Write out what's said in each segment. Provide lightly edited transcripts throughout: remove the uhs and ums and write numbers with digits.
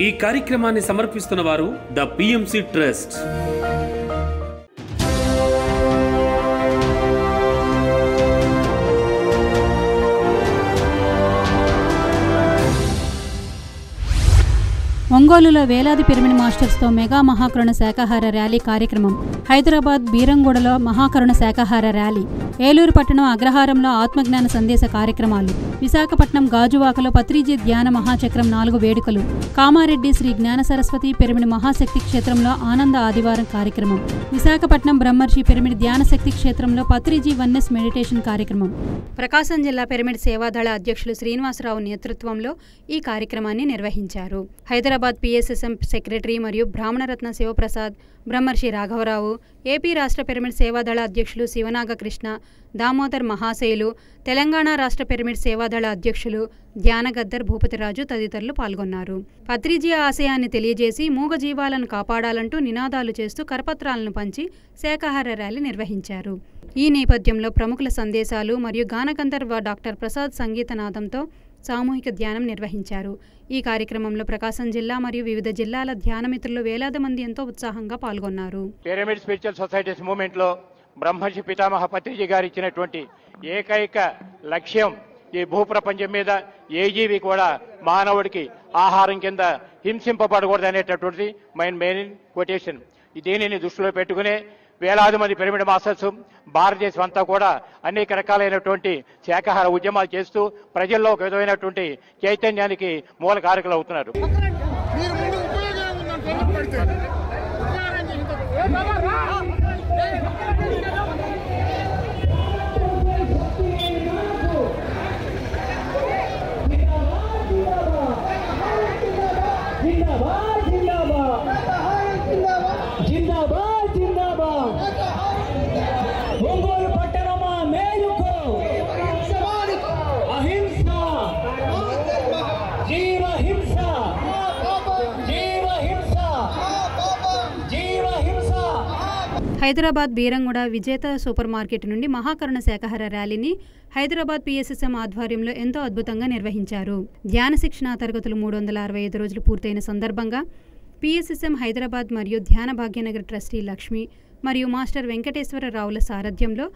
ఈ కార్యక్రమాన్ని సమర్పిస్తున్న వారు ద పిఎంసి ట్రస్ట్. ఒంగోలులో వేలాది పిరమిడ్ మాస్టర్స్తో మెగా మహాకరుణ శాకాహార ర్యాలీ కార్యక్రమం. హైదరాబాద్ బీరంగూడలో మహాకరుణ శాకాహార ర్యాలీ. ఏలూరు పట్టణం అగ్రహారంలో ఆత్మజ్ఞాన సందేశ కార్యక్రమాలు. విశాఖపట్నం గాజువాకలో పత్రిజీ ధ్యాన మహాచక్రం 4 వేడుకలు. కామారెడ్డి శ్రీ జ్ఞాన సరస్వతి పిరమిడ్ మహాశక్తి క్షేత్రంలో ఆనంద ఆదివారం కార్యక్రమం. విశాఖపట్నం బ్రహ్మర్షి పిరమిడ్ ధ్యాన శక్తి క్షేత్రంలో పత్రిజీ వన్నెస్ మెడిటేషన్ కార్యక్రమం. ప్రకాశం జిల్లా పిరమిడ్ సేవాదళ అధ్యక్షులు శ్రీనివాసరావు నేతృత్వంలో ఈ కార్యక్రమాన్ని నిర్వహించారు. హైదరాబాద్ పిఎస్ఎస్ఎం సెక్రటరీ మరియు బ్రాహ్మణరత్న శివప్రసాద్, బ్రహ్మర్షి రాఘవరావు, ఏపీ రాష్ట్ర పిరమిడ్ సేవాదళ అధ్యక్షులు శివనాగ కృష్ణ, దామోదర్ మహాశయులు, తెలంగాణ రాష్ట్ర పిరమిడ్ సేవాదళ అధ్యక్షులు ధ్యానగద్దర్ భూపతిరాజు తదితరులు పాల్గొన్నారు. పత్రిజీ ఆశయాన్ని తెలియజేసి మూగజీవాలను కాపాడాలంటూ నినాదాలు చేస్తూ కరపత్రాలను పంచి శాకాహార ర్యాలీ నిర్వహించారు. ఈ నేపథ్యంలో ప్రముఖుల సందేశాలు మరియు గానగంధర్వ డాక్టర్ ప్రసాద్ సంగీతనాదంతో సామూహిక ధ్యానం నిర్వహించారు. ఈ కార్యక్రమంలో ప్రకాశం జిల్లా మరియు వివిధ జిల్లాల ధ్యానమిత్రులు వేలాది మంది ఎంతో ఉత్సాహంగా పాల్గొన్నారు. పిరమిడ్ స్పిరిచువల్ సొసైటీస్ మూవ్మెంట్ లో బ్రహ్మర్షి పితామహ పత్రిజీ గారు ఇచ్చినటువంటి ఏకైక లక్ష్యం ఈ భూప్రపంచం మీద ఏ జీవి కూడా మానవుడికి ఆహారం కింద హింసింపబడకూడదు అనేటటువంటిది మెయిన్ కొటేషన్. దీనిని దృష్టిలో పెట్టుకునే వేలాది మంది పిరమిడ్ మాస్టర్స్ భారతదేశం అంతా కూడా అనేక రకాలైనటువంటి శాకాహార ఉద్యమాలు చేస్తూ ప్రజల్లో ఒక విధమైనటువంటి చైతన్యానికి మూల కారకులు అవుతున్నారు. హైదరాబాద్ బీరంగూడ విజేత సూపర్ మార్కెట్ నుండి మహాకరుణ శాకాహార ర్యాలీని హైదరాబాద్ పిఎస్ఎస్ఎం ఆధ్వర్యంలో ఎంతో అద్భుతంగా నిర్వహించారు. ధ్యాన శిక్షణ తరగతులు 365 రోజులు పూర్తయిన సందర్భంగా పిఎస్ఎస్ఎం హైదరాబాద్ మరియు ధ్యాన భాగ్యనగర్ ట్రస్టీ లక్ష్మి మరియు మాస్టర్ వెంకటేశ్వరరావుల సారథ్యంలో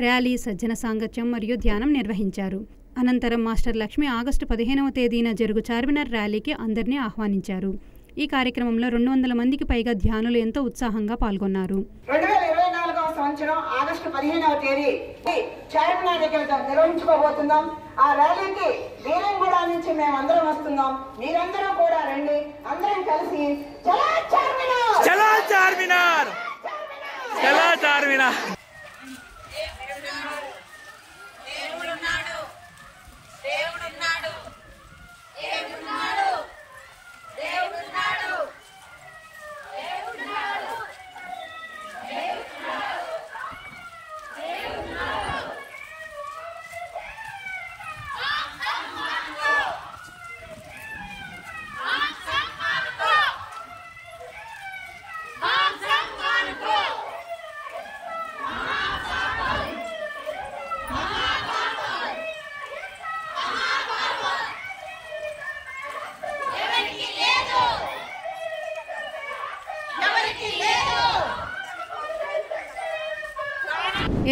ర్యాలీ, సజ్జన సాంగత్యం మరియు ధ్యానం నిర్వహించారు. అనంతరం మాస్టర్ లక్ష్మి ఆగస్టు 15వ తేదీన జరుగు చార్మినార్ ర్యాలీకి అందరినీ ఆహ్వానించారు. ఈ కార్యక్రమంలో 200 మందికి పైగా ధ్యానులు ఎంతో ఉత్సాహంగా పాల్గొన్నారు. 2024వ సంవత్సరం ఆగస్టు 15వ తేదీ చార్మినార్ దగ్గర నిర్వహించుకోబోతున్నాం. ఆ ర్యాలీకి బీరంగూడ నుంచి మేమందరం వస్తున్నాం. మీరందరూ కూడా రండి. అందరం కలిసి చలో చార్మినార్, చలో చార్మినార్, చలో చార్మినార్.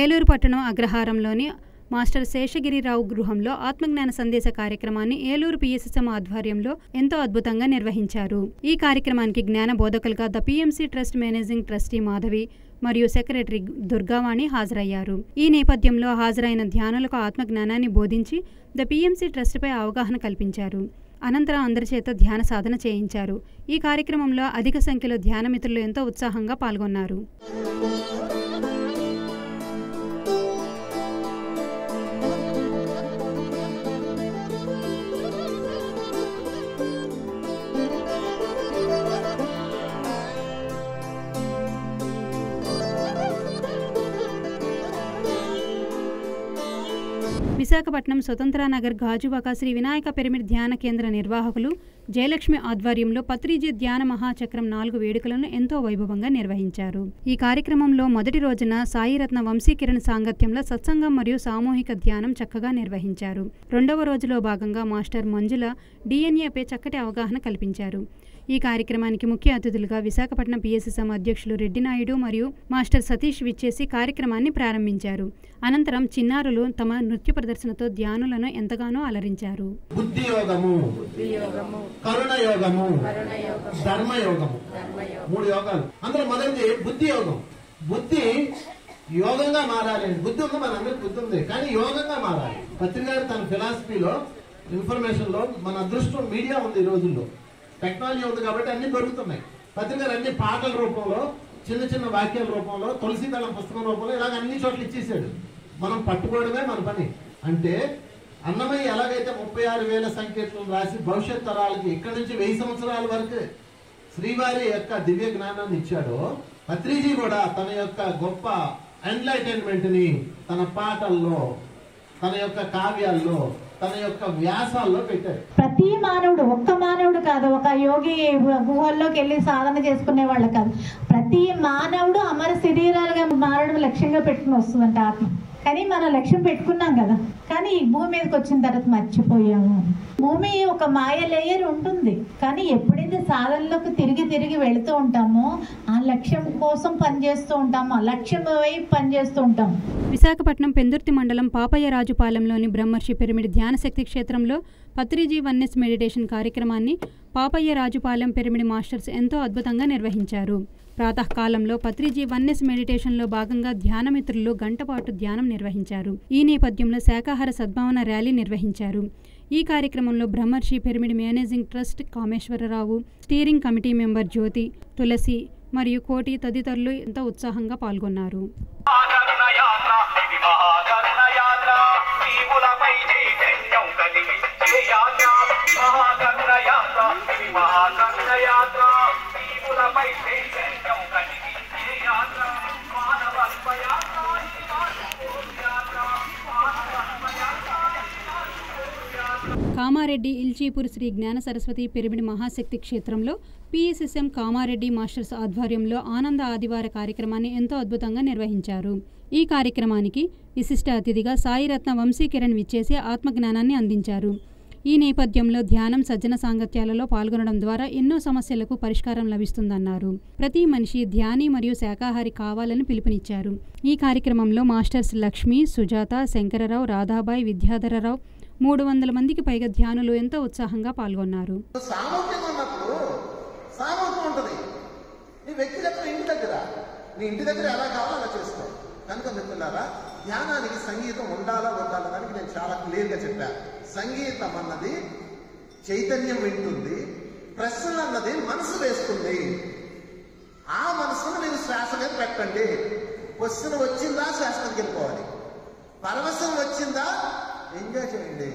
ఏలూరు పట్టణం అగ్రహారంలోని మాస్టర్ శేషగిరిరావు గృహంలో ఆత్మజ్ఞాన సందేశ కార్యక్రమాన్ని ఏలూరు పిఎస్ఎస్ఎం ఆధ్వర్యంలో ఎంతో అద్భుతంగా నిర్వహించారు. ఈ కార్యక్రమానికి జ్ఞాన బోధకులుగా the PMC trust managing trustee Madhavi మరియు సెక్రటరీ దుర్గావాణి హాజరయ్యారు. ఈ నేపథ్యంలో హాజరైన ధ్యానులకు ఆత్మజ్ఞానాన్ని బోధించి ద పిఎంసి ట్రస్ట్పై అవగాహన కల్పించారు. అనంతరం అందరి చేత ధ్యాన సాధన చేయించారు. ఈ కార్యక్రమంలో అధిక సంఖ్యలో ధ్యానమిత్రులు ఎంతో ఉత్సాహంగా పాల్గొన్నారు. విశాఖపట్నం స్వతంత్ర నగర్ గాజువాక శ్రీ వినాయక పిరమిడ్ ధ్యాన కేంద్ర నిర్వాహకులు జయలక్ష్మి ఆధ్వర్యంలో పత్రిజీ ధ్యాన మహాచక్రం 4 వేడుకలను ఎంతో వైభవంగా నిర్వహించారు. ఈ కార్యక్రమంలో మొదటి రోజున సాయిరత్న వంశీకిరణ్ సాంగత్యంలో సత్సంగం మరియు సామూహిక ధ్యానం చక్కగా నిర్వహించారు. రెండవ రోజులో భాగంగా మాస్టర్ మంజుల డిఎన్ఏపై చక్కటి అవగాహన కల్పించారు. ఈ కార్యక్రమానికి ముఖ్య అతిథులుగా విశాఖపట్నం పిఎస్ఎస్ఎం అధ్యక్షులు రెడ్డి నాయుడు మరియు మాస్టర్ సతీష్ విచ్చేసి కార్యక్రమాన్ని ప్రారంభించారు. అనంతరం చిన్నారులు తమ నృత్య ప్రదర్శనతో ధ్యానులను ఎంతగానో అలరించారు. బుద్ధి యోగము, కరుణ యోగము, ధర్మ యోగము, 3 యోగాలు. అందులో మొదటిది బుద్ధి యోగం. బుద్ధి యోగంగా మారాలి. బుద్ధి ఉంది, మన అందరికి బుద్ధి ఉంది, కానీ యోగంగా మారాలి. పత్రిక గారు తన ఫిలాసఫీలో, ఇన్ఫర్మేషన్ లో మన అదృష్టం మీడియా ఉంది. ఈ రోజుల్లో టెక్నాలజీ ఉంది కాబట్టి అన్ని దొరుకుతున్నాయి. పత్రిక గారు అన్ని పాటల రూపంలో, చిన్న చిన్న వాక్యాల రూపంలో, తులసీదళం పుస్తకం రూపంలో ఇలాగ అన్ని చోట్ల ఇచ్చేసాడు. మనం పట్టుకోవడమే మన పని. అంటే అన్నమయ్య ఎలాగైతే 36,000 సంకేతాలను రాసి భవిష్యత్ తరాలకి ఇక్కడి నుంచి 1000 సంవత్సరాల వరకు శ్రీవారి యొక్క దివ్య జ్ఞానాన్ని ఇచ్చాడో, పత్రిజీ కూడా తన యొక్క గొప్ప ఎన్లైటైన్మెంట్ ని తన పాటల్లో, తన యొక్క కావ్యాల్లో, తన యొక్క వ్యాసాల్లో పెట్టారు. ప్రతి మానవుడు, ఒక్క మానవుడు కాదు, ఒక యోగి గుహల్లోకి వెళ్ళి సాధన చేసుకునే వాళ్ళు కాదు, ప్రతి మానవుడు అమర శరీరాలుగా మారడం లక్ష్యంగా పెట్టుకుని వస్తుందంట ఆత్మ. కానీ మనం లక్ష్యం పెట్టుకున్నాం కదా, కానీ ఈ భూమి మీదకి వచ్చిన తర్వాత మర్చిపోయాము. భూమి ఒక మాయ లేయర్ ఉంటుంది, కానీ ఎప్పుడైతే సాధనలోకి తిరిగి వెళుతూ ఉంటామో ఆ లక్ష్యం కోసం పనిచేస్తూ ఉంటాము, ఆ లక్ష్యం వైపు పనిచేస్తూ ఉంటాము. విశాఖపట్నం పెందుర్తి మండలం పాపయ్యరాజుపాలెంలోని బ్రహ్మర్షి పిరమిడ్ ధ్యాన శక్తి క్షేత్రంలో పత్రిజీ వన్నెస్ మెడిటేషన్ కార్యక్రమాన్ని పాపయ్యరాజుపాలెం పిరమిడ్ మాస్టర్స్ ఎంతో అద్భుతంగా నిర్వహించారు. ప్రాతకాలంలో పత్రిజీ వన్నెస్ మెడిటేషన్లో భాగంగా ధ్యానమిత్రులు గంటపాటు ధ్యానం నిర్వహించారు. ఈ నేపథ్యంలో శాకాహార సద్భావన ర్యాలీ నిర్వహించారు. ఈ కార్యక్రమంలో Brahmarshi pyramid managing trust Kameswararao, steering committee member Jyothi, Tulasi మరియు కోటి తదితరులు ఎంతో ఉత్సాహంగా పాల్గొన్నారు. కామారెడ్డి ఇల్చీపూర్ శ్రీ జ్ఞాన సరస్వతి పిరమిడ్ మహాశక్తి క్షేత్రంలో పిఎస్ఎస్ఎం కామారెడ్డి మాస్టర్స్ ఆధ్వర్యంలో ఆనంద ఆదివార కార్యక్రమాన్ని ఎంతో అద్భుతంగా నిర్వహించారు. ఈ కార్యక్రమానికి విశిష్ట అతిథిగా సాయిరత్న వంశీకిరణ్ విచ్చేసి ఆత్మజ్ఞానాన్ని అందించారు. ఈ నేపథ్యంలో ధ్యానం, సజ్జన సాంగత్యాలలో పాల్గొనడం ద్వారా ఎన్నో సమస్యలకు పరిష్కారం లభిస్తుందన్నారు. ప్రతి మనిషి ధ్యాని మరియు శాకాహారి కావాలని పిలుపునిచ్చారు. ఈ కార్యక్రమంలో మాస్టర్స్ లక్ష్మి, సుజాత, శంకరరావు, రాధాబాయి, విద్యాధరరావు, 300 మందికి పైగా ధ్యానులు ఎంతో ఉత్సాహంగా పాల్గొన్నారు. నీ ఇంటి దగ్గర ఎలా కావాలో అలా చేసుకో. కనుక మిత్రులారా, ధ్యానానికి సంగీతం ఉండాలా వద్దాలడానికి నేను చాలా క్లియర్గా చెప్పాను. సంగీతం అన్నది చైతన్యం వింటుంది, ప్రశ్నలు అన్నది మనసు వేస్తుంది. ఆ మనసును మీరు శ్వాస మీద పెట్టండి. క్వశ్చన్ వచ్చిందా శ్వాస మీదకి వెళ్ళిపోవాలి. పరవశం వచ్చిందా ఎంజాయ్ చేయండి.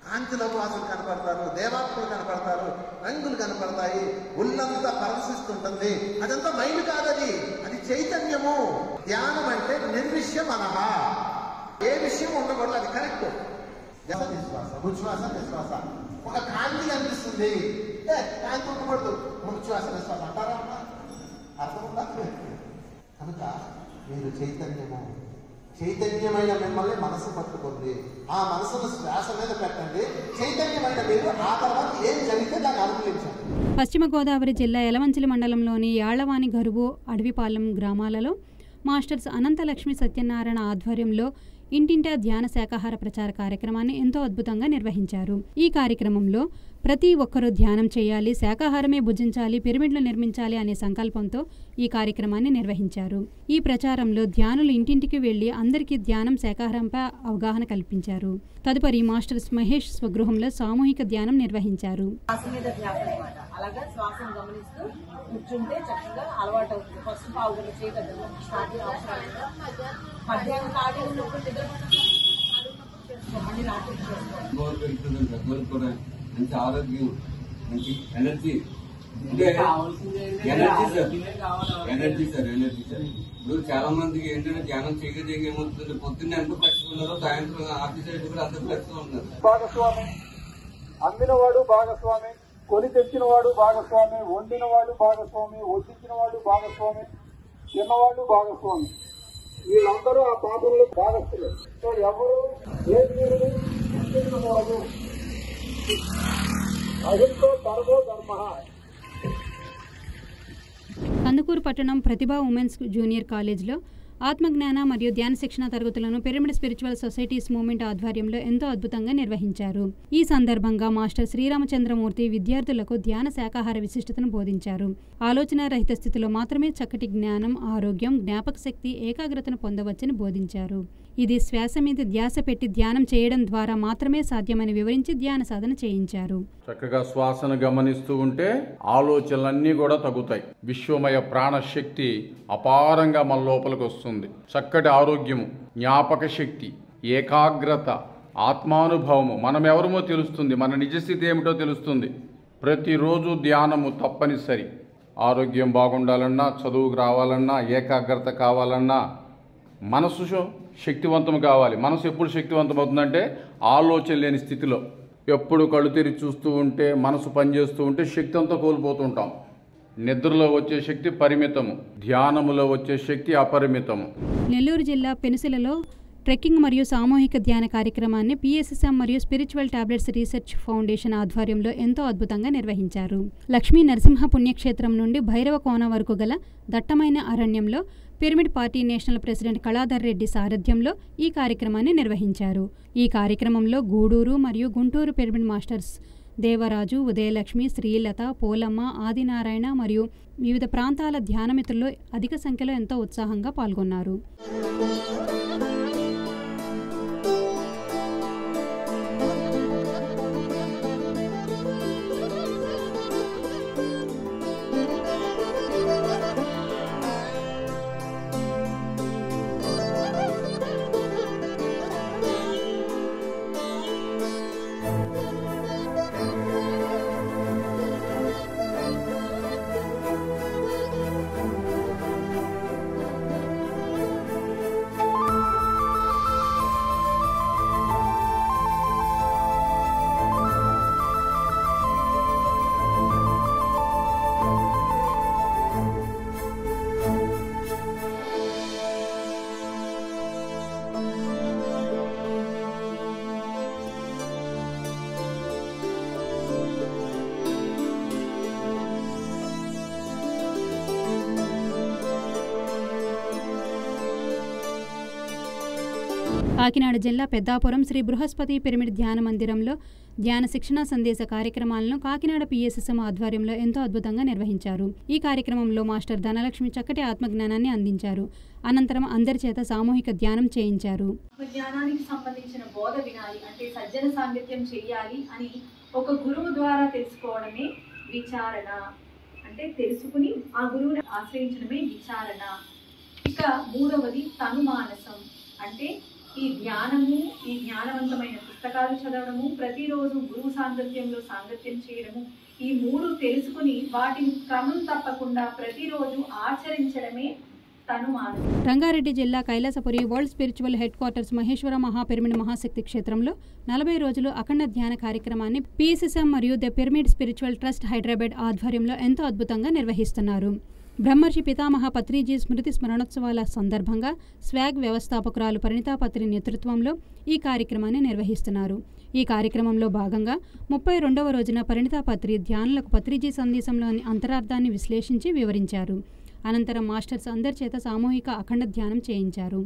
కాంతిలో వాసులు కనపడతారు, దేవాత్మలు కనపడతారు, రంగులు కనపడతాయి, ఒళ్ళంతా పరవశిస్తుంటుంది. అదంతా మైండ్ కాదది, అది చైతన్యము. ధ్యానం అంటే నిర్విషయం అనహ, ఏ విషయం ఉండకూడదు, అది కరెక్ట్. నిశ్వాస, ఉచ్ఛ్వాస, నిశ్వాస. ఒక కాంతి కనిపిస్తుంది, కాంతి ఉండకూడదు, ఉచ్ఛ్వాస నిశ్వాస అంటారా? అర్థం ఉందా? కనుక మీరు చైతన్యము, చైతన్యమైన మిమ్మల్ని మనసు పట్టుకుంది. ఆ మనసును శ్వాస మీద పెట్టండి. చైతన్యమైన మీరు ఆ తర్వాత ఏం జరిగితే దాన్ని అనుకూలించండి. పశ్చిమ గోదావరి జిల్లా యలమంచిలి మండలంలోని యాళ్లవాని గరువు, అడవిపాలెం గ్రామాలలో మాస్టర్స్ అనంతలక్ష్మి సత్యనారాయణ ఆధ్వర్యంలో ఇంటింటా ధ్యాన శాకాహార ప్రచార కార్యక్రమాన్ని ఎంతో అద్భుతంగా నిర్వహించారు. ఈ కార్యక్రమంలో ప్రతి ఒక్కరూ ధ్యానం చేయాలి, శాకాహారమే భుజించాలి, పిరమిడ్లు నిర్మించాలి అనే సంకల్పంతో ఈ కార్యక్రమాన్ని నిర్వహించారు. ఈ ప్రచారంలో ధ్యానులు ఇంటింటికి వెళ్లి అందరికీ ధ్యానం, శాకాహారంపై అవగాహన కల్పించారు. తదుపరి మాస్టర్స్ మహేష్ స్వగృహంలో సామూహిక ధ్యానం నిర్వహించారు. అలాగే శ్వాసను గమనిస్తూ కూర్చుంటే చక్కగా అలవాటు అవుతుంది. ఫస్ట్ పావుగంట చేయగలరు, స్టార్టింగ్ మధ్యాహ్నం ఖాళీ ఉన్నప్పుడు మంచి ఆరోగ్యం, మంచి ఎనర్జీ, ఎనర్జీ సార్. ఇప్పుడు చాలా మందికి ఏంటంటే ధ్యానం చేయగలిగే ఏమవుతుంది, పొద్దున్నే ఎంత ఫ్లెక్స్ ఉన్నారో సాయంత్రం ఆఫీస్ అయితే కూడా అంత ఫ్లెక్స్ ఉన్నారు. భాగస్వామి, అమ్మినవాడు భాగస్వామి, కొని తెచ్చిన వాడు భాగస్వామి, వండిన వాడు భాగస్వామి, వడ్డించిన వాడు భాగస్వామి, చిన్నవాడు భాగస్వామి. వీళ్ళందరూ ఆ పాపంలో భాగస్తులు. సో ఎవరు ఏది వాడు అహింసో ధర్మో ధర్మ. కందుకూరు పట్టణం ప్రతిభా ఉమెన్స్ జూనియర్ కాలేజ్లో ఆత్మజ్ఞాన మరియు ధ్యాన శిక్షణ తరగతులను పిరమిడ్ స్పిరిచువల్ సొసైటీస్ మూవ్మెంట్ ఆధ్వర్యంలో ఎంతో అద్భుతంగా నిర్వహించారు. ఈ సందర్భంగా మాస్టర్ శ్రీరామచంద్రమూర్తి విద్యార్థులకు ధ్యాన శాకాహార విశిష్టతను బోధించారు. ఆలోచన రహిత స్థితిలో మాత్రమే చక్కటి జ్ఞానం, ఆరోగ్యం, జ్ఞాపక శక్తి, ఏకాగ్రతను పొందవచ్చని బోధించారు. ఇది శ్వాస మీద ధ్యాస పెట్టి ధ్యానం చేయడం ద్వారా మాత్రమే సాధ్యమని వివరించి ధ్యాన సాధన చేయించారు. చక్కగా శ్వాసను గమనిస్తూ ఉంటే ఆలోచనలన్నీ కూడా తగ్గుతాయి. విశ్వమయ ప్రాణశక్తి అపారంగా మన లోపలికి వస్తుంది. చక్కటి ఆరోగ్యము, జ్ఞాపక శక్తి, ఏకాగ్రత, ఆత్మానుభవము, మనం ఎవరమో తెలుస్తుంది, మన నిజస్థితి ఏమిటో తెలుస్తుంది. ప్రతిరోజు ధ్యానము తప్పనిసరి. ఆరోగ్యం బాగుండాలన్నా, చదువుకు రావాలన్నా, ఏకాగ్రత కావాలన్నా, మనసు శక్తివంతం కావాలి. మనసు ఎప్పుడు శక్తివంతం అవుతుందంటే ఆలోచన లేని స్థితిలో. ఎప్పుడు కళ్ళు తెరిచి చూస్తూ ఉంటే, మనసు పనిచేస్తూ ఉంటే శక్తి అంతా కోల్పోతుంటాం. నిద్రలో వచ్చే శక్తి పరిమితము, ధ్యానములో వచ్చే శక్తి అపరిమితము. నెల్లూరు జిల్లా పెనుసిలలో ట్రెక్కింగ్ మరియు సామూహిక ధ్యాన కార్యక్రమాన్ని PSSM మరియు స్పిరిచువల్ టాబ్లెట్స్ రీసెర్చ్ ఫౌండేషన్ ఆధ్వర్యంలో ఎంతో అద్భుతంగా నిర్వహించారు. లక్ష్మీ నరసింహ పుణ్యక్షేత్రం నుండి భైరవ కోన వరకు గల దట్టమైన అరణ్యంలో pyramid party national president Kaladhar Reddy సారథ్యంలో ఈ కార్యక్రమాన్ని నిర్వహించారు. ఈ కార్యక్రమంలో గూడూరు మరియు గుంటూరు పిరమిడ్ మాస్టర్స్ దేవరాజు, ఉదయలక్ష్మి, శ్రీలత, పోలమ్మ, ఆదినారాయణ మరియు వివిధ ప్రాంతాల ధ్యానమిత్రులు అధిక సంఖ్యలో ఎంతో ఉత్సాహంగా పాల్గొన్నారు. కాకినాడ జిల్లా పెద్దాపురం శ్రీ బృహస్పతి పిరమిడ్ ధ్యాన మందిరంలో ధ్యాన శిక్షణ సందేశ కార్యక్రమాలను కాకినాడ PSSM ఆధ్వర్యంలో ఎంతో అద్భుతంగా నిర్వహించారు. ఈ కార్యక్రమంలో మాస్టర్ ధనలక్ష్మి చక్కటి ఆత్మజ్ఞానాన్ని అందించారు. అనంతరం అందరి చేత సామూహిక ధ్యానం చేయించారు. జ్ఞానానికి సంబంధించిన బోధ వినాలి అంటే సజ్జన సాంగత్యం చేయాలి అని ఒక గురువు ద్వారా తెలుసుకోవడమే విచారణ. అంటే తెలుసుకుని ఆ గురువుని ఆశ్రయించడమే విచారణ. ఇక మూడవది తనుమానసం. అంటే ఈ ధ్యానము, ఈ జ్ఞానవంతమైన పుస్తకాలు చదవడము, ప్రతిరోజు గురువు సాంగత్యంలో సాంగత్యం చేయడము, ఈ మూడు తెలుసుకుని వాటిని క్రమం తప్పకుండా ప్రతిరోజు ఆచరించడమే తనుమానసం. రంగారెడ్డి జిల్లా Kailasapuri world spiritual headquarters Maheshwara మహాపిరమిడ్ మహాశక్తి క్షేత్రంలో 40 రోజులు అఖండ ధ్యాన కార్యక్రమాన్ని PSSM మరియు the pyramid spiritual trust Hyderabad ఆధ్వర్యంలో ఎంతో అద్భుతంగా నిర్వహిస్తున్నారు. బ్రహ్మర్షి పితామహ పత్రిజీ స్మృతి స్మరణోత్సవాల సందర్భంగా స్వాగ్ వ్యవస్థాపకురాలు పరిణితా పత్రి నేతృత్వంలో ఈ కార్యక్రమాన్ని నిర్వహిస్తున్నారు. ఈ కార్యక్రమంలో భాగంగా 32వ రోజున పరిణితా పత్రి ధ్యానులకు పత్రిజీ సందేశంలోని అంతరార్థాన్ని విశ్లేషించి వివరించారు. అనంతరం మాస్టర్స్ అందరి చేత సామూహిక అఖండ ధ్యానం చేయించారు.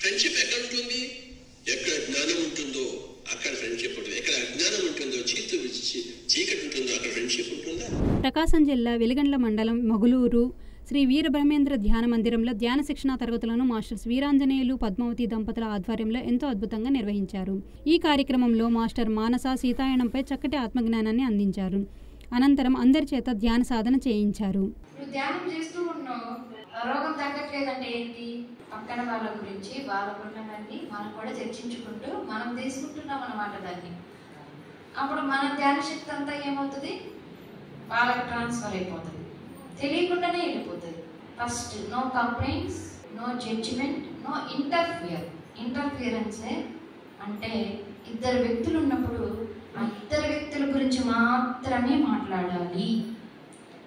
ఫ్రెండ్షిప్ ఎక్కడ ఉంటుంది? ఎక్కడ జ్ఞానం ఉంటుందో అక్కడ ఫ్రెండ్షిప్ ఉంటుంది. ఎక్కడ అజ్ఞానం ఉంటుందో, చీకటి ఉంటుందో అక్కడ ఫ్రెండ్షిప్ ఉంటుందా? ప్రకాశం జిల్లా వెలిగండ్ల మండలం మొగులూరు శ్రీ వీరబ్రహ్మేంద్ర ధ్యాన మందిరంలో ధ్యాన శిక్షణ తరగతులను మాస్టర్స్ వీరాంజనేయులు, పద్మావతి దంపతుల ఆధ్వర్యంలో ఎంతో అద్భుతంగా నిర్వహించారు. ఈ కార్యక్రమంలో మాస్టర్ మానస సీతాయనంపై చక్కటి ఆత్మజ్ఞానాన్ని అందించారు. అనంతరం అందరి చేత ధ్యాన సాధన చేయించారు. ధ్యానం చేస్తూ ఉన్నావు, రోగం తగ్గట్లేదంటే ఏంటి? పక్కన వాళ్ళ గురించి వాళ్ళకున్నవన్నీ మనం కూడా చర్చించుకుంటూ మనం తీసుకుంటున్నాం అన్నమాట దాన్ని. అప్పుడు మన ధ్యాన శక్తి అంతా ఏమవుతుంది? వాళ్ళకి ట్రాన్స్ఫర్ అయిపోతుంది, తెలియకుండానే వెళ్ళిపోతుంది. First no complaints, no judgement, no ఇంటర్ఫియరెన్సే. అంటే ఇద్దరు వ్యక్తులు ఉన్నప్పుడు ఆ ఇద్దరు వ్యక్తుల గురించి మాత్రమే మాట్లాడాలి.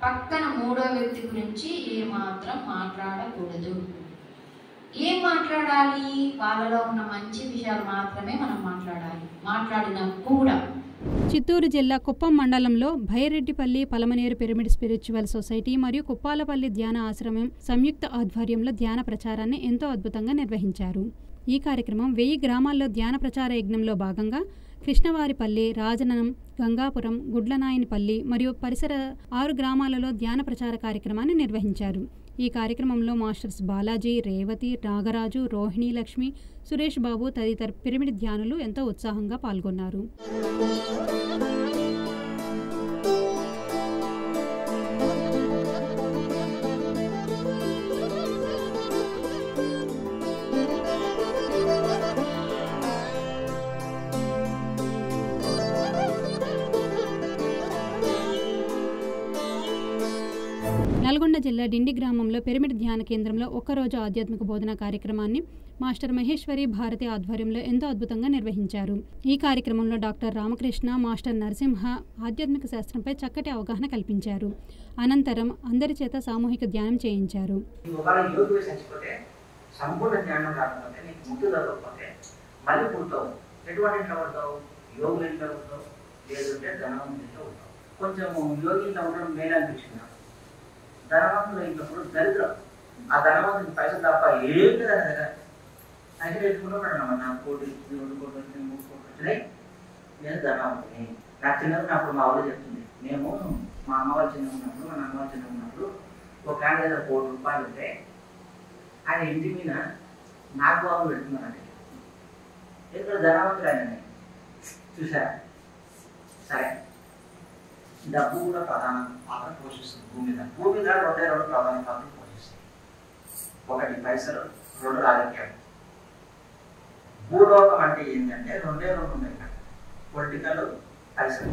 పక్కన మూడో వ్యక్తి గురించి ఏమాత్రం మాట్లాడకూడదు. ఏం మాట్లాడాలి? వాళ్ళలో ఉన్న మంచి విషయాలు మాత్రమే మనం మాట్లాడాలి. మాట్లాడినా కూడా. చిత్తూరు జిల్లా కుప్పం మండలంలో భైరెడ్డిపల్లి పలమనేరు పిరమిడ్ స్పిరిచువల్ సొసైటీ మరియు కుప్పాలపల్లి ధ్యాన ఆశ్రమం సంయుక్త ఆధ్వర్యంలో ధ్యాన ప్రచారాన్ని ఎంతో అద్భుతంగా నిర్వహించారు. ఈ కార్యక్రమం 1000 గ్రామాల్లో ధ్యాన ప్రచార యజ్ఞంలో భాగంగా కృష్ణవారిపల్లి, రాజనం, గంగాపురం, గుడ్లనాయనిపల్లి మరియు పరిసర 6 గ్రామాలలో ధ్యాన ప్రచార కార్యక్రమాన్ని నిర్వహించారు. ఈ కార్యక్రమంలో మాస్టర్స్ బాలాజీ, రేవతి, నాగరాజు, రోహిణి లక్ష్మి, సురేష్ బాబు తదితర పిరమిడ్ ధ్యానులు ఎంతో ఉత్సాహంగా పాల్గొన్నారు. నల్గొండ జిల్లా డిండి గ్రామంలో పిరమిడ్ ధ్యాన కేంద్రంలో ఒక్కరోజు ఆధ్యాత్మిక బోధన కార్యక్రమాన్ని మాస్టర్ మహేశ్వరి భారతి ఆధ్వర్యంలో ఎంతో అద్భుతంగా నిర్వహించారు. ఈ కార్యక్రమంలో డాక్టర్ రామకృష్ణ, మాస్టర్ నరసింహ ఆధ్యాత్మిక శాస్త్రంపై చక్కటి అవగాహన కల్పించారు. అనంతరం అందరి చేత సామూహిక ధ్యానం చేయించారు. ధనవంతులు అయినప్పుడు దరిద్రం, ఆ ధనవంతుని పైసలు తప్ప ఏం కదా దగ్గర అయితే పెట్టుకుంటున్నాడు అన్నమాట. నాకు 1 కోటి, 2 కోట్లు, 3 కోట్లు వచ్చినాయి, నేను ధనవంతుని. నాకు చిన్నప్పుడు అప్పుడు మా ఊళ్ళో చెప్తుంది, మేము మా అమ్మ వాళ్ళు చిన్నగా ఉన్నప్పుడు, మా నాన్న వాళ్ళు చిన్నగా ఉన్నప్పుడు ఒక ఆయన దగ్గర 1 కోటి రూపాయలు ఉంటే ఆయన ఇంటి మీద నాకు బాబు పెడుతున్నారండి. ఎందుకంటే ధనవంతుడు ఆయనని చూసారా. సరే, డబ్బు కూడా ప్రధాన పాత్ర పోషిస్తుంది భూమి మీద. భూమి మీద 2 ప్రధాన పాత్ర పోషిస్తుంది. 1 పైసలు, 2 రాజకీయాలు. భూలోకం అంటే ఏంటంటే 2 ఉన్నాయి, పొలిటికల్, పైసలు.